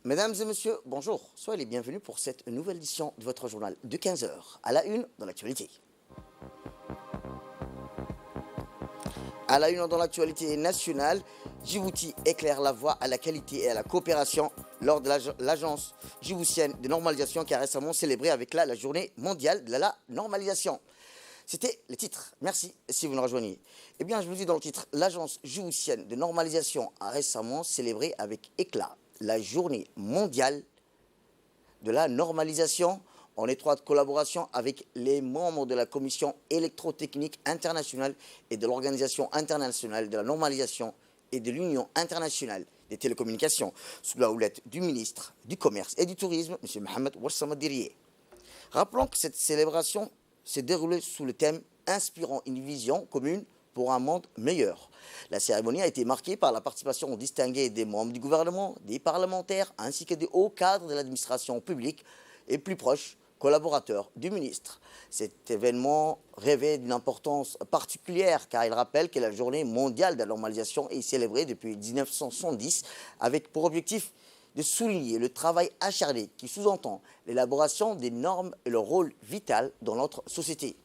Mesdames et messieurs, bonjour. Soyez les bienvenus pour cette nouvelle édition de votre journal de 15 heures. À la une dans l'actualité. À la une dans l'actualité nationale, Djibouti éclaire la voie à la qualité et à la coopération lors de l'agence djiboutienne de normalisation qui a récemment célébré avec la journée mondiale de la normalisation. C'était le titre. Merci si vous nous rejoignez. Eh bien, je vous dis dans le titre, l'agence djiboutienne de normalisation a récemment célébré avec éclat la journée mondiale de la normalisation en étroite collaboration avec les membres de la Commission électrotechnique internationale et de l'Organisation internationale de la normalisation et de l'Union internationale des télécommunications, sous la houlette du ministre du Commerce et du Tourisme, M. Mohamed Ouassama Dirié. Rappelons que cette célébration s'est déroulée sous le thème « Inspirant une vision commune pour un monde meilleur ». La cérémonie a été marquée par la participation distinguée des membres du gouvernement, des parlementaires, ainsi que des hauts cadres de l'administration publique et plus proches collaborateurs du ministre. Cet événement revêt d'une importance particulière car il rappelle que la journée mondiale de la normalisation est célébrée depuis 1970 avec pour objectif de souligner le travail acharné qui sous-entend l'élaboration des normes et leur rôle vital dans notre société.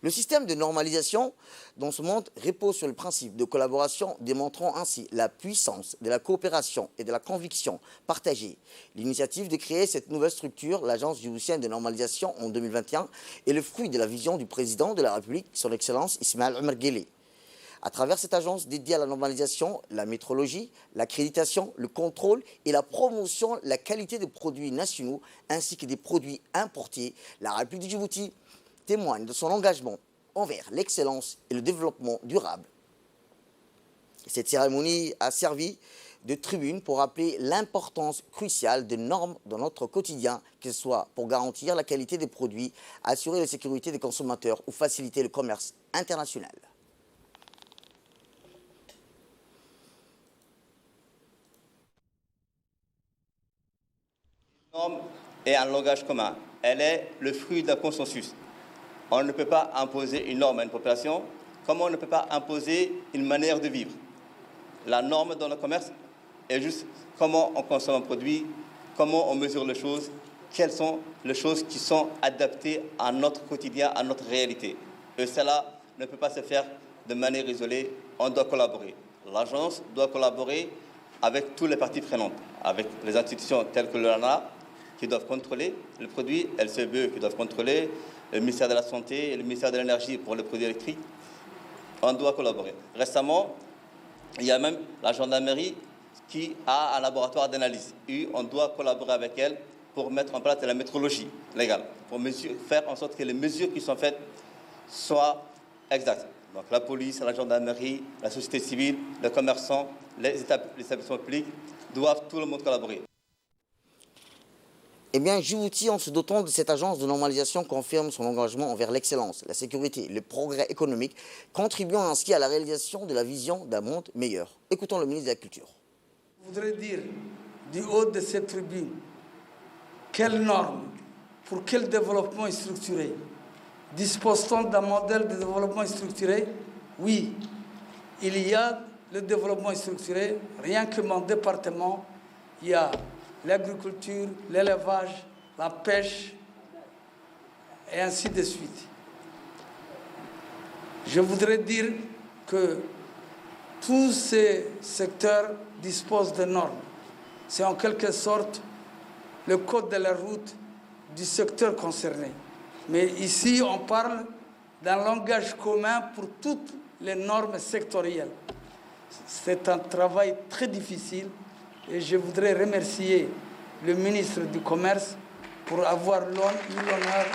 Le système de normalisation dans ce monde repose sur le principe de collaboration, démontrant ainsi la puissance de la coopération et de la conviction partagée. L'initiative de créer cette nouvelle structure, l'Agence djiboutienne de normalisation en 2021, est le fruit de la vision du président de la République, son Excellence Ismaël Omar Guelleh. À travers cette agence dédiée à la normalisation, la métrologie, l'accréditation, le contrôle et la promotion de la qualité des produits nationaux ainsi que des produits importés, la République du Djibouti témoigne de son engagement envers l'excellence et le développement durable. Cette cérémonie a servi de tribune pour rappeler l'importance cruciale des normes dans notre quotidien, que ce soit pour garantir la qualité des produits, assurer la sécurité des consommateurs ou faciliter le commerce international. La norme est un langage commun. Elle est le fruit d'un consensus. On ne peut pas imposer une norme à une population, comme on ne peut pas imposer une manière de vivre. La norme dans le commerce est juste comment on consomme un produit, comment on mesure les choses, quelles sont les choses qui sont adaptées à notre quotidien, à notre réalité. Et cela ne peut pas se faire de manière isolée, on doit collaborer. L'agence doit collaborer avec toutes les parties prenantes, avec les institutions telles que l'ANA, qui doivent contrôler le produit, LCBE qui doivent contrôler, le ministère de la Santé et le ministère de l'Énergie pour les produits électriques. On doit collaborer. Récemment, il y a même la gendarmerie qui a un laboratoire d'analyse. Et on doit collaborer avec elle pour mettre en place de la métrologie légale, pour faire en sorte que les mesures qui sont faites soient exactes. Donc la police, la gendarmerie, la société civile, les commerçants, les établissements publics doivent tout le monde collaborer. Eh bien, Djibouti, en se dotant de cette agence de normalisation, confirme son engagement envers l'excellence, la sécurité, le progrès économique, contribuant ainsi à la réalisation de la vision d'un monde meilleur. Écoutons le ministre de la Culture. Je voudrais dire, du haut de cette tribune, quelles normes, pour quel développement structuré dispose-t-on d'un modèle de développement structuré? Oui, il y a le développement structuré. Rien que mon département, il y a l'agriculture, l'élevage, la pêche, et ainsi de suite. Je voudrais dire que tous ces secteurs disposent de normes. C'est en quelque sorte le code de la route du secteur concerné. Mais ici, on parle d'un langage commun pour toutes les normes sectorielles. C'est un travail très difficile. Et je voudrais remercier le ministre du Commerce pour avoir eu l'honneur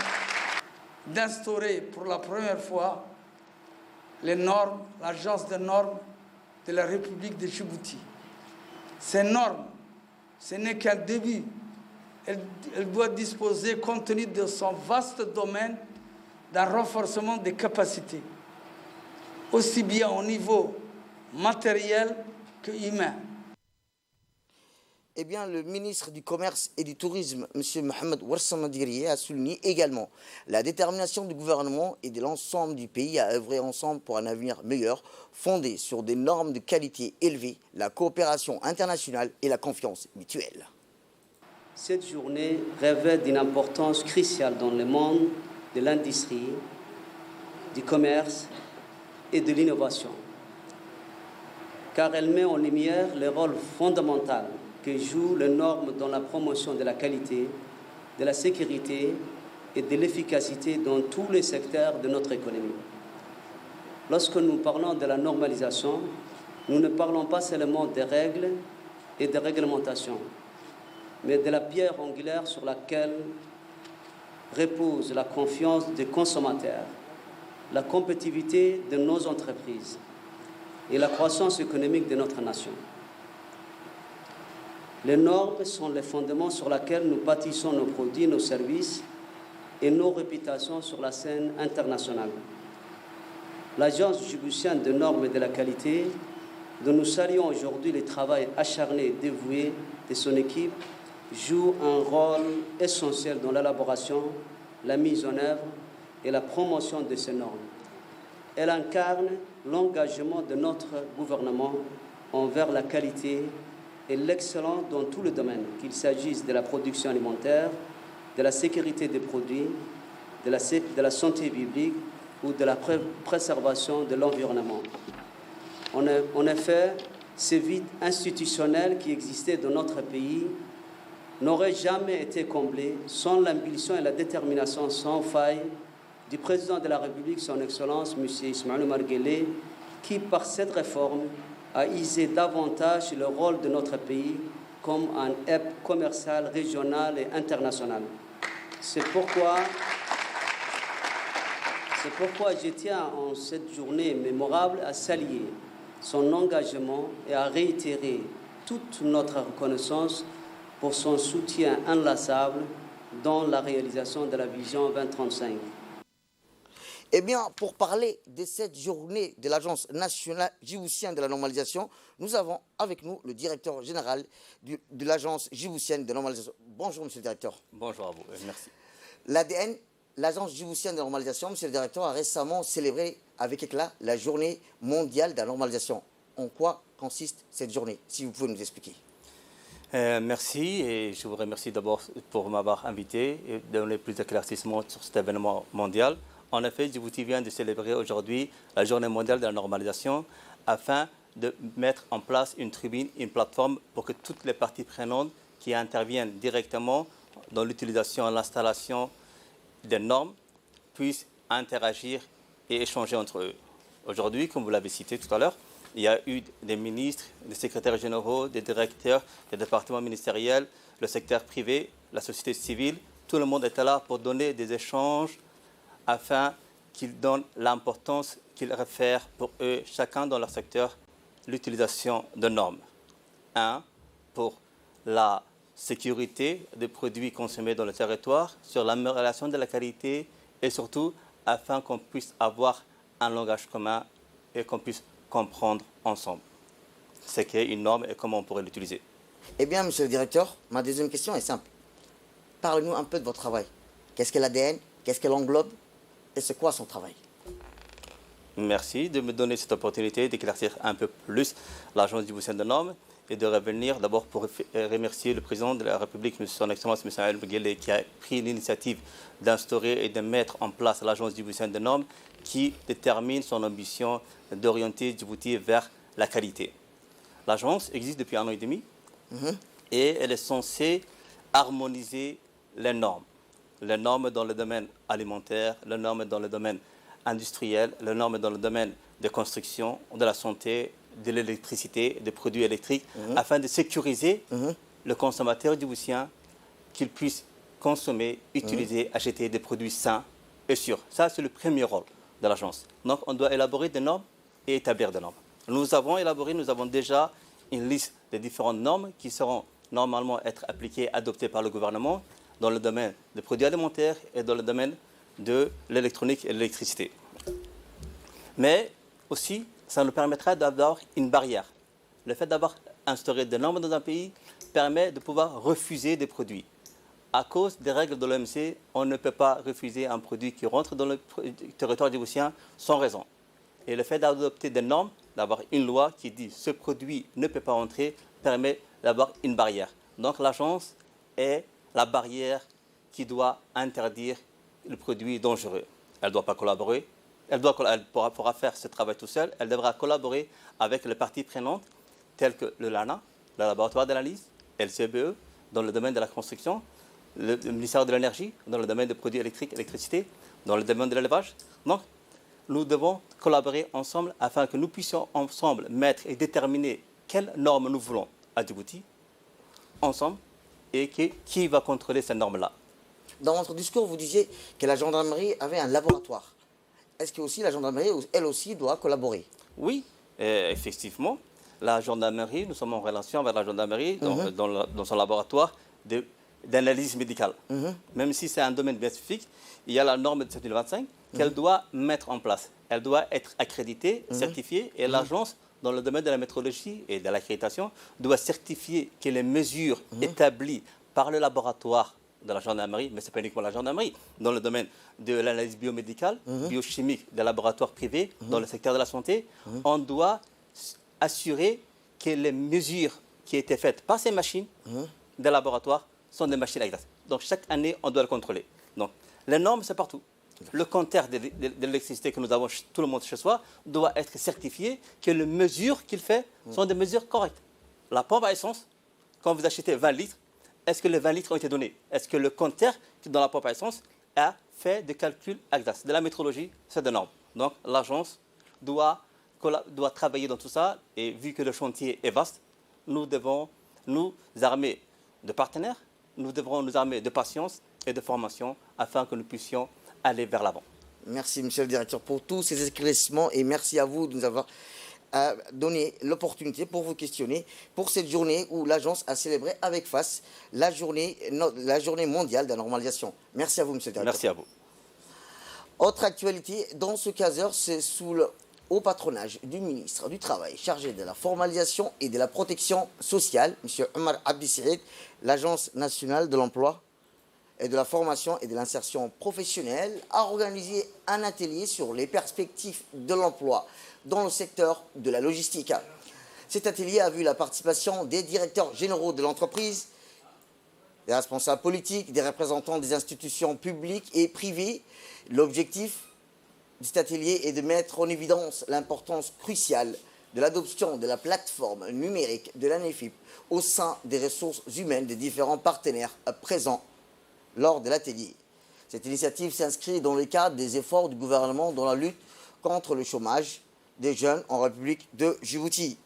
d'instaurer pour la première fois les normes, l'agence de normes de la République de Djibouti. Ces normes, ce n'est qu'un début. Elle doit disposer, compte tenu de son vaste domaine, d'un renforcement des capacités, aussi bien au niveau matériel que humain. Eh bien, le ministre du Commerce et du Tourisme, M. Mohamed Ouassama Dirié, a souligné également la détermination du gouvernement et de l'ensemble du pays à œuvrer ensemble pour un avenir meilleur, fondé sur des normes de qualité élevées, la coopération internationale et la confiance mutuelle. Cette journée revêt d'une importance cruciale dans le monde de l'industrie, du commerce et de l'innovation, car elle met en lumière le rôle fondamental que jouent les normes dans la promotion de la qualité, de la sécurité et de l'efficacité dans tous les secteurs de notre économie. Lorsque nous parlons de la normalisation, nous ne parlons pas seulement des règles et des réglementations, mais de la pierre angulaire sur laquelle repose la confiance des consommateurs, la compétitivité de nos entreprises et la croissance économique de notre nation. Les normes sont les fondements sur lesquels nous bâtissons nos produits, nos services et nos réputations sur la scène internationale. L'Agence djiboutienne de normes et de la qualité, dont nous saluons aujourd'hui le travail acharné et dévoué de son équipe, joue un rôle essentiel dans l'élaboration, la mise en œuvre et la promotion de ces normes. Elle incarne l'engagement de notre gouvernement envers la qualité et l'excellence dans tous les domaines, qu'il s'agisse de la production alimentaire, de la sécurité des produits, de la santé publique ou de la préservation de l'environnement. En effet, ce vide institutionnel qui existait dans notre pays n'aurait jamais été comblé sans l'impulsion et la détermination sans faille du président de la République, son Excellence, M. Ismaël Omar Guelleh, qui, par cette réforme, a hisé davantage le rôle de notre pays comme un hub commercial, régional et international. C'est pourquoi je tiens en cette journée mémorable à saluer son engagement et à réitérer toute notre reconnaissance pour son soutien inlassable dans la réalisation de la vision 2035. Eh bien, pour parler de cette journée de l'Agence nationale djiboutienne de la normalisation, nous avons avec nous le directeur général de l'Agence djiboutienne de normalisation. Bonjour, monsieur le directeur. Bonjour à vous, merci. L'ADN, l'Agence djiboutienne de normalisation, monsieur le directeur, a récemment célébré avec éclat la journée mondiale de la normalisation. En quoi consiste cette journée, si vous pouvez nous expliquer? Merci et je vous remercie d'abord pour m'avoir invité et donner plus d'éclaircissements sur cet événement mondial. En effet, Djibouti vient de célébrer aujourd'hui la journée mondiale de la normalisation afin de mettre en place une tribune, une plateforme pour que toutes les parties prenantes qui interviennent directement dans l'utilisation et l'installation des normes puissent interagir et échanger entre eux. Aujourd'hui, comme vous l'avez cité tout à l'heure, il y a eu des ministres, des secrétaires généraux, des directeurs, des départements ministériels, le secteur privé, la société civile. Tout le monde était là pour donner des échanges afin qu'ils donnent l'importance qu'ils réfèrent pour eux, chacun dans leur secteur, l'utilisation de normes. Un, pour la sécurité des produits consommés dans le territoire, sur l'amélioration de la qualité et surtout afin qu'on puisse avoir un langage commun et qu'on puisse comprendre ensemble ce qu'est une norme et comment on pourrait l'utiliser. Eh bien, monsieur le directeur, ma deuxième question est simple. Parlez-nous un peu de votre travail. Qu'est-ce qu'est l'ADN? Qu'est-ce qu'elle englobe? Et c'est quoi son travail? Merci de me donner cette opportunité d'éclaircir un peu plus l'Agence djiboutienne de normes et de revenir d'abord pour remercier le président de la République, son Excellence M. Ismaël Omar Guelleh, qui a pris l'initiative d'instaurer et de mettre en place l'Agence djiboutienne de normes qui détermine son ambition d'orienter Djibouti vers la qualité. L'agence existe depuis 1 an et demi et elle est censée harmoniser les normes dans le domaine alimentaire, les normes dans le domaine industriel, les normes dans le domaine de construction, de la santé, de l'électricité, des produits électriques, afin de sécuriser le consommateur djiboutien qu'il puisse consommer, utiliser, acheter des produits sains et sûrs. Ça, c'est le premier rôle de l'agence. Donc, on doit élaborer des normes et établir des normes. Nous avons déjà une liste de différentes normes qui seront normalement être appliquées, adoptées par le gouvernement dans le domaine des produits alimentaires et dans le domaine de l'électronique et l'électricité. Mais aussi, ça nous permettra d'avoir une barrière. Le fait d'avoir instauré des normes dans un pays permet de pouvoir refuser des produits. À cause des règles de l'OMC, on ne peut pas refuser un produit qui rentre dans le territoire djiboutien sans raison. Et le fait d'adopter des normes, d'avoir une loi qui dit ce produit ne peut pas entrer, permet d'avoir une barrière. Donc l'agence est la barrière qui doit interdire le produit dangereux. Elle ne doit pas collaborer. Elle pourra faire ce travail tout seul. Elle devra collaborer avec les parties prenantes telles que le LANA, le laboratoire d'analyse, LCBE, dans le domaine de la construction, le ministère de l'énergie, dans le domaine des produits électriques, électricité, dans le domaine de l'élevage. Donc, nous devons collaborer ensemble afin que nous puissions ensemble mettre et déterminer quelles normes nous voulons à Djibouti, ensemble, et qui va contrôler ces normes-là. Dans votre discours, vous disiez que la gendarmerie avait un laboratoire. Est-ce que aussi la gendarmerie, elle aussi, doit collaborer? Oui, effectivement. La gendarmerie, nous sommes en relation avec la gendarmerie dans son laboratoire d'analyse médicale. Même si c'est un domaine bien spécifique, il y a la norme de 7025 qu'elle doit mettre en place. Elle doit être accréditée, certifiée, et l'agence, dans le domaine de la métrologie et de l'accréditation, doit certifier que les mesures établies par le laboratoire de la gendarmerie, mais ce n'est pas uniquement la gendarmerie, dans le domaine de l'analyse biomédicale, biochimique, des laboratoires privés, dans le secteur de la santé, on doit assurer que les mesures qui étaient faites par ces machines des laboratoires sont des machines exactes. Donc chaque année, on doit le contrôler. Donc les normes, c'est partout. Le compteur de l'électricité que nous avons tout le monde chez soi doit être certifié que les mesures qu'il fait sont des mesures correctes. La pompe à essence, quand vous achetez 20 litres, est-ce que les 20 litres ont été donnés? Est-ce que le compteur dans la pompe à essence a fait des calculs exacts? De la métrologie, c'est des normes. Donc l'agence doit travailler dans tout ça, et vu que le chantier est vaste, nous devons nous armer de partenaires, nous devrons nous armer de patience et de formation afin que nous puissions aller vers l'avant. Merci, monsieur le directeur, pour tous ces éclaircissements, et merci à vous de nous avoir donné l'opportunité pour vous questionner pour cette journée où l'agence a célébré avec face la journée mondiale de la normalisation. Merci à vous, monsieur le directeur. Merci à vous. Autre actualité, dans ce caseur, c'est sous le haut patronage du ministre du Travail chargé de la formalisation et de la protection sociale, M. Omar Abdissaïd, l'Agence nationale de l'emploi et de la formation et de l'insertion professionnelle a organisé un atelier sur les perspectives de l'emploi dans le secteur de la logistique. Cet atelier a vu la participation des directeurs généraux de l'entreprise, des responsables politiques, des représentants des institutions publiques et privées. L'objectif de cet atelier est de mettre en évidence l'importance cruciale de l'adoption de la plateforme numérique de l'ANEFIP au sein des ressources humaines des différents partenaires présents lors de l'atelier. Cette initiative s'inscrit dans le cadre des efforts du gouvernement dans la lutte contre le chômage des jeunes en République de Djibouti.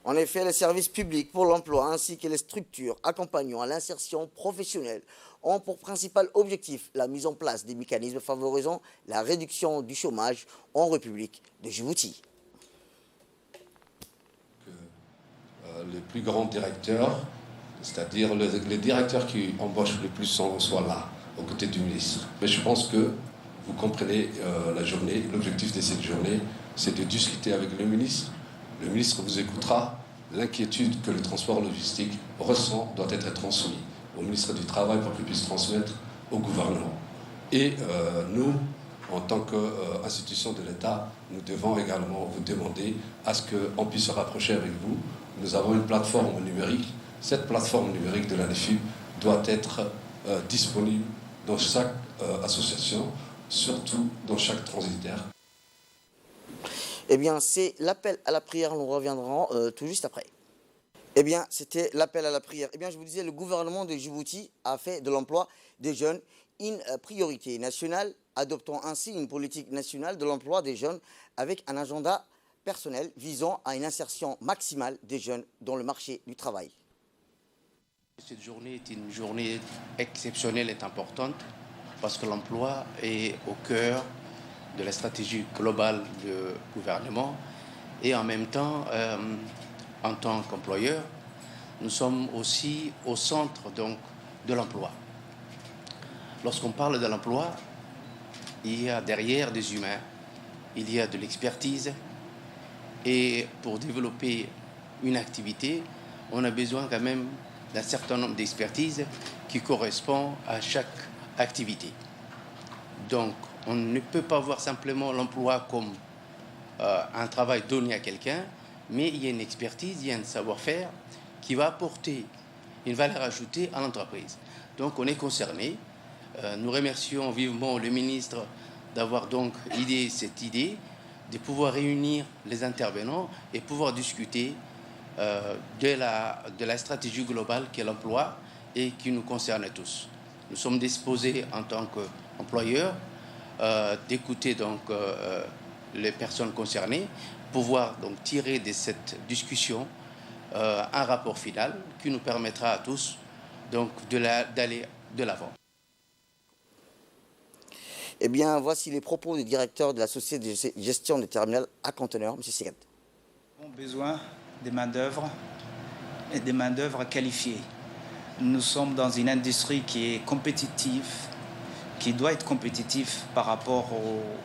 En effet, les services publics pour l'emploi ainsi que les structures accompagnant à l'insertion professionnelle ont pour principal objectif la mise en place des mécanismes favorisant la réduction du chômage en République de Djibouti. Les plus grands directeurs, c'est-à-dire les directeurs qui embauchent le plus soient là, aux côtés du ministre. Mais je pense que vous comprenez la journée, l'objectif de cette journée, c'est de discuter avec le ministre. Le ministre vous écoutera. L'inquiétude que le transport logistique ressent doit être transmise au ministre du Travail pour qu'il puisse transmettre au gouvernement. Et nous, en tant qu'institution de l'État, nous devons également vous demander à ce qu'on puisse se rapprocher avec vous. Nous avons une plateforme numérique. Cette plateforme numérique de l'ANEFIP doit être disponible dans chaque association, surtout dans chaque transitaire. Eh bien, c'est l'appel à la prière. Nous reviendrons tout juste après. Eh bien, c'était l'appel à la prière. Eh bien, je vous disais, le gouvernement de Djibouti a fait de l'emploi des jeunes une priorité nationale, adoptant ainsi une politique nationale de l'emploi des jeunes avec un agenda personnel visant à une insertion maximale des jeunes dans le marché du travail. Cette journée est une journée exceptionnelle et importante parce que l'emploi est au cœur de la stratégie globale du gouvernement et en même temps, en tant qu'employeur, nous sommes aussi au centre donc, de l'emploi. Lorsqu'on parle de l'emploi, il y a derrière des humains, il y a de l'expertise et pour développer une activité, on a besoin quand même d'un certain nombre d'expertises qui correspond à chaque activité. Donc, on ne peut pas voir simplement l'emploi comme un travail donné à quelqu'un, mais il y a une expertise, il y a un savoir-faire qui va apporter une valeur ajoutée à l'entreprise. Donc on est concerné. Nous remercions vivement le ministre d'avoir donc idée cette idée de pouvoir réunir les intervenants et pouvoir discuter de la stratégie globale qu'est l'emploi et qui nous concerne tous. Nous sommes disposés en tant qu'employeurs d'écouter donc les personnes concernées, pouvoir donc tirer de cette discussion un rapport final qui nous permettra à tous donc d'aller de l'avant. Eh bien, voici les propos du directeur de la société de gestion des terminales à conteneurs, M. Segat. Nous avons besoin de main-d'œuvre et de main-d'œuvre qualifiée. Nous sommes dans une industrie qui est compétitive, qui doit être compétitive par rapport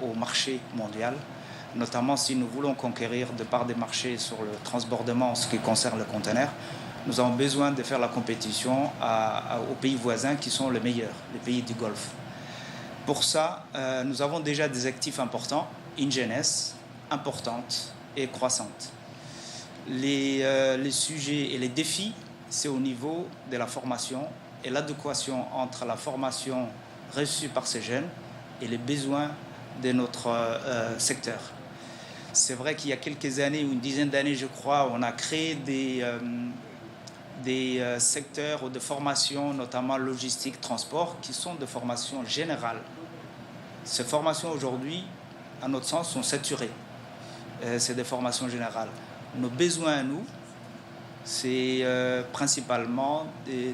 au marché mondial, notamment si nous voulons conquérir de part des marchés sur le transbordement en ce qui concerne le conteneur. Nous avons besoin de faire la compétition aux pays voisins qui sont les meilleurs, les pays du Golfe. Pour ça, nous avons déjà des actifs importants, une jeunesse importante et croissante. Les sujets et les défis, c'est au niveau de la formation et l'adéquation entre la formation reçue par ces jeunes et les besoins de notre secteur. C'est vrai qu'il y a quelques années, ou une dizaine d'années, je crois, on a créé des secteurs de formation, notamment logistique, transport, qui sont de formation générale. Ces formations aujourd'hui, à notre sens, sont saturées. C'est des formations générales. Nos besoins à nous, c'est principalement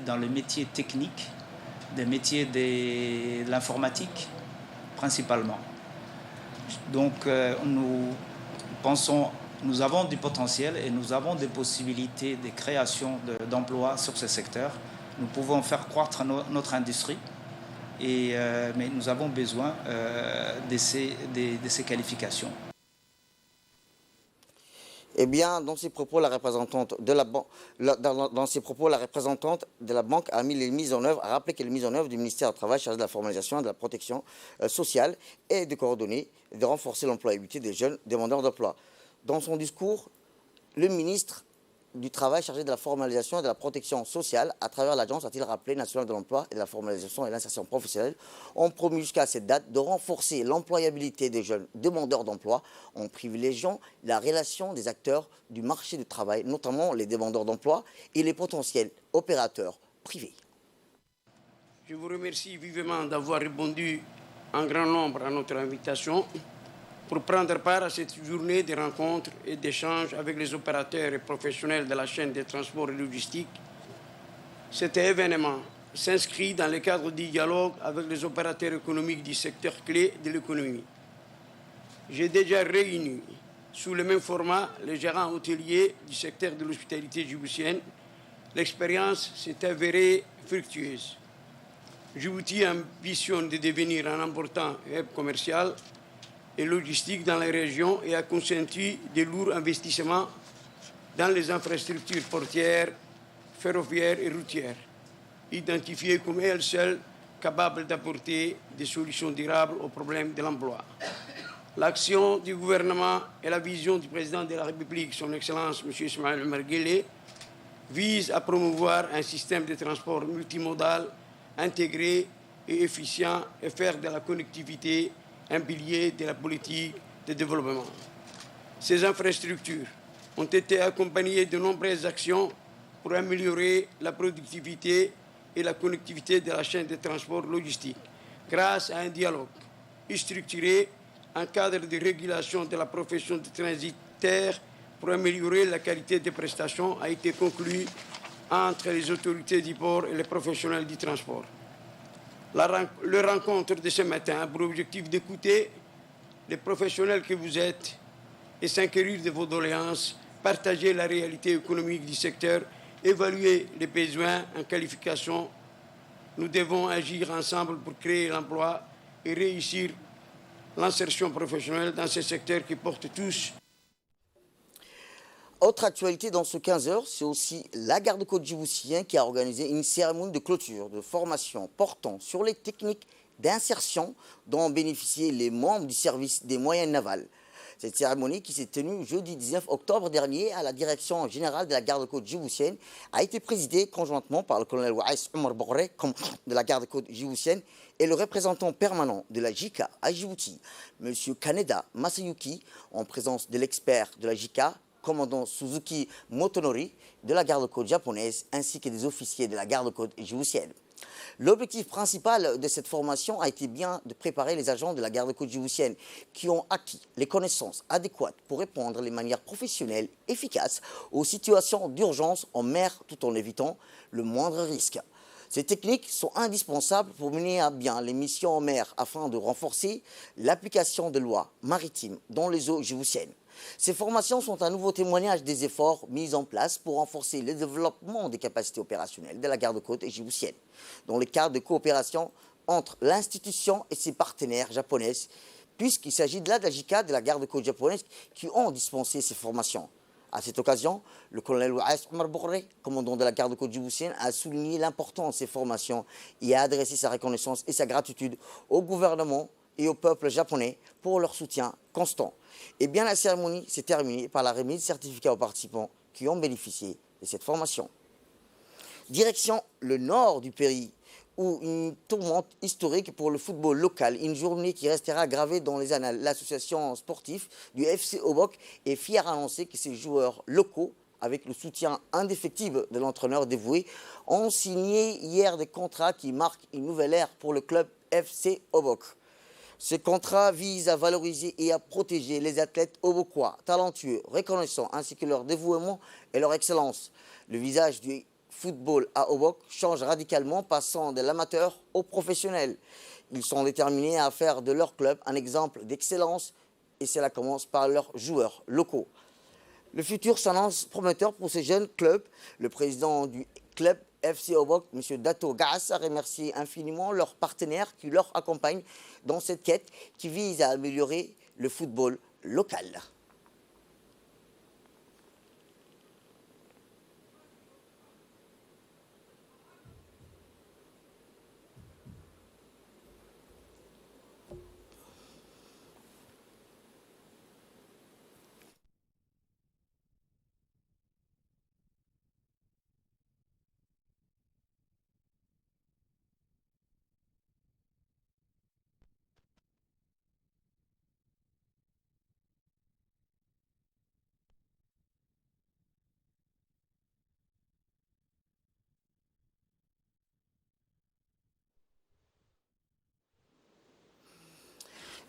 dans les métiers techniques, des métiers de l'informatique, principalement. Donc, nous avons du potentiel et nous avons des possibilités de création d'emplois sur ce secteur. Nous pouvons faire croître notre industrie, mais nous avons besoin de ces qualifications. Eh bien, dans ses propos, la représentante de la banque a rappelé que les mises en œuvre du ministère du Travail chargé de la formalisation et de la protection sociale est de coordonner et de renforcer l'employabilité des jeunes demandeurs d'emploi. Dans son discours, le ministre du Travail chargé de la formalisation et de la protection sociale, à travers l'Agence, a-t-il rappelé, nationale de l'emploi et de la formalisation et l'insertion professionnelle, ont promu jusqu'à cette date de renforcer l'employabilité des jeunes demandeurs d'emploi en privilégiant la relation des acteurs du marché du travail, notamment les demandeurs d'emploi et les potentiels opérateurs privés. Je vous remercie vivement d'avoir répondu en grand nombre à notre invitation pour prendre part à cette journée de rencontres et d'échanges avec les opérateurs et professionnels de la chaîne des transports et logistiques. Cet événement s'inscrit dans le cadre du dialogue avec les opérateurs économiques du secteur clé de l'économie. J'ai déjà réuni sous le même format les gérants hôteliers du secteur de l'hospitalité djiboutienne. L'expérience s'est avérée fructueuse. Djibouti ambitionne de devenir un important hub commercial et logistique dans la région et a consenti de lourds investissements dans les infrastructures portières, ferroviaires et routières, identifiées comme elles seules capables d'apporter des solutions durables aux problèmes de l'emploi. L'action du gouvernement et la vision du président de la République, son Excellence M. Ismaël Omar Guelleh, visent à promouvoir un système de transport multimodal, intégré et efficient et faire de la connectivité un pilier de la politique de développement. Ces infrastructures ont été accompagnées de nombreuses actions pour améliorer la productivité et la connectivité de la chaîne de transport logistique, grâce à un dialogue structuré, un cadre de régulation de la profession de transitaire pour améliorer la qualité des prestations a été conclu entre les autorités du port et les professionnels du transport. Le rencontre de ce matin a pour objectif d'écouter les professionnels que vous êtes et s'inquérir de vos doléances, partager la réalité économique du secteur, évaluer les besoins en qualification. Nous devons agir ensemble pour créer l'emploi et réussir l'insertion professionnelle dans ce secteur qui porte tous. Autre actualité dans ce 15h, c'est aussi la garde-côte djiboutien qui a organisé une cérémonie de clôture de formation portant sur les techniques d'insertion dont ont bénéficié les membres du service des moyens navals. Cette cérémonie qui s'est tenue jeudi 19 octobre dernier à la direction générale de la garde-côte djiboutienne a été présidée conjointement par le colonel Waïs Omar Bourré, de la garde-côte djiboutienne, et le représentant permanent de la JICA à Djibouti, M. Kaneda Masayuki, en présence de l'expert de la JICA, commandant Suzuki Motonori, de la garde-côte japonaise, ainsi que des officiers de la garde-côte djiboutienne. L'objectif principal de cette formation a été bien de préparer les agents de la garde-côte djiboutienne qui ont acquis les connaissances adéquates pour répondre de manière professionnelle, efficace aux situations d'urgence en mer tout en évitant le moindre risque. Ces techniques sont indispensables pour mener à bien les missions en mer afin de renforcer l'application des lois maritimes dans les eaux djiboutiennes. Ces formations sont un nouveau témoignage des efforts mis en place pour renforcer le développement des capacités opérationnelles de la garde-côte djiboutienne, dans le cadre de coopération entre l'institution et ses partenaires japonaises, puisqu'il s'agit de la JICA, de la garde-côte japonaise, qui ont dispensé ces formations. À cette occasion, le colonel Waïs Omar Bourré, commandant de la garde-côte djiboutienne, a souligné l'importance de ces formations et a adressé sa reconnaissance et sa gratitude au gouvernement et au peuple japonais pour leur soutien constant. Et bien la cérémonie s'est terminée par la remise de certificats aux participants qui ont bénéficié de cette formation. Direction le nord du pays, où une tourmente historique pour le football local, une journée qui restera gravée dans les annales. L'association sportive du FC Obok est fière d'annoncer que ses joueurs locaux, avec le soutien indéfectible de l'entraîneur dévoué, ont signé hier des contrats qui marquent une nouvelle ère pour le club FC Obok. Ce contrat vise à valoriser et à protéger les athlètes obokois, talentueux, reconnaissants, ainsi que leur dévouement et leur excellence. Le visage du football à Obok change radicalement, passant de l'amateur au professionnel. Ils sont déterminés à faire de leur club un exemple d'excellence et cela commence par leurs joueurs locaux. Le futur s'annonce prometteur pour ces jeunes clubs. Le président du club FC Obok, M. Dato Gaas, a remercié infiniment leurs partenaires qui leur accompagnent dans cette quête qui vise à améliorer le football local.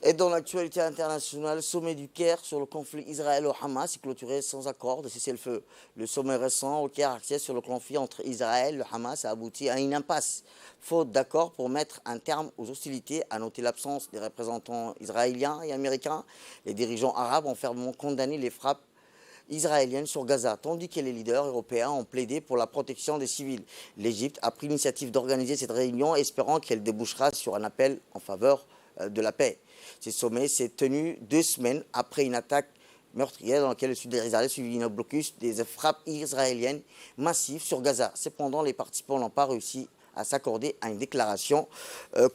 Et dans l'actualité internationale, le sommet du Caire sur le conflit israélo-hamas est clôturé sans accord de cessez-le-feu. Le sommet récent au Caire axé sur le conflit entre Israël et le Hamas a abouti à une impasse. Faute d'accord pour mettre un terme aux hostilités, à noter l'absence des représentants israéliens et américains, les dirigeants arabes ont fermement condamné les frappes israélienne sur Gaza, tandis que les leaders européens ont plaidé pour la protection des civils. L'Égypte a pris l'initiative d'organiser cette réunion, espérant qu'elle débouchera sur un appel en faveur de la paix. Ce sommet s'est tenu 2 semaines après une attaque meurtrière dans laquelle le sud d'Israël a suivi un blocus des frappes israéliennes massives sur Gaza. Cependant, les participants n'ont pas réussi à s'accorder à une déclaration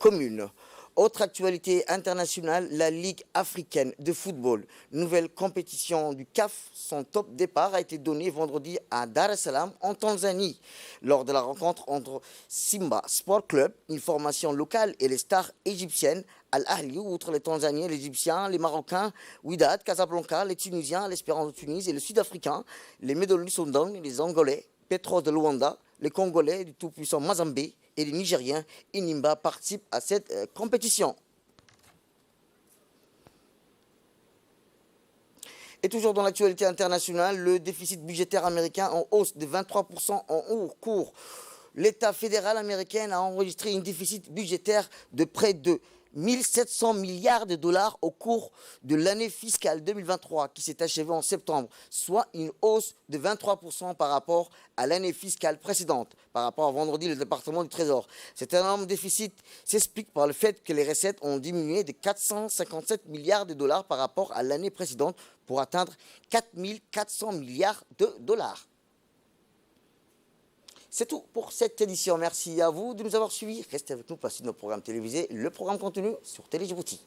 commune. Autre actualité internationale, la Ligue africaine de football. Nouvelle compétition du CAF. Son top départ a été donné vendredi à Dar es Salaam, en Tanzanie, lors de la rencontre entre Simba Sport Club, une formation locale, et les stars égyptiennes Al-Ahli, outre les Tanzaniens, les Égyptiens, les Marocains, Wydad, Casablanca, les Tunisiens, l'Espérance de Tunis et le Sud-Africain, les Médoli Sondong, les Angolais, Petro de Luanda, les Congolais du tout-puissant Mazambé et les Nigériens Inimba participent à cette compétition. Et toujours dans l'actualité internationale, le déficit budgétaire américain en hausse de 23% en cours. L'État fédéral américain a enregistré un déficit budgétaire de près de 1700 milliards de dollars au cours de l'année fiscale 2023 qui s'est achevée en septembre, soit une hausse de 23% par rapport à l'année fiscale précédente, par rapport à vendredi le département du Trésor. Cet énorme déficit s'explique par le fait que les recettes ont diminué de 457 milliards de dollars par rapport à l'année précédente pour atteindre 4400 milliards de dollars. C'est tout pour cette édition. Merci à vous de nous avoir suivis. Restez avec nous, passez nos programmes télévisés. Le programme continue sur Télé Djibouti.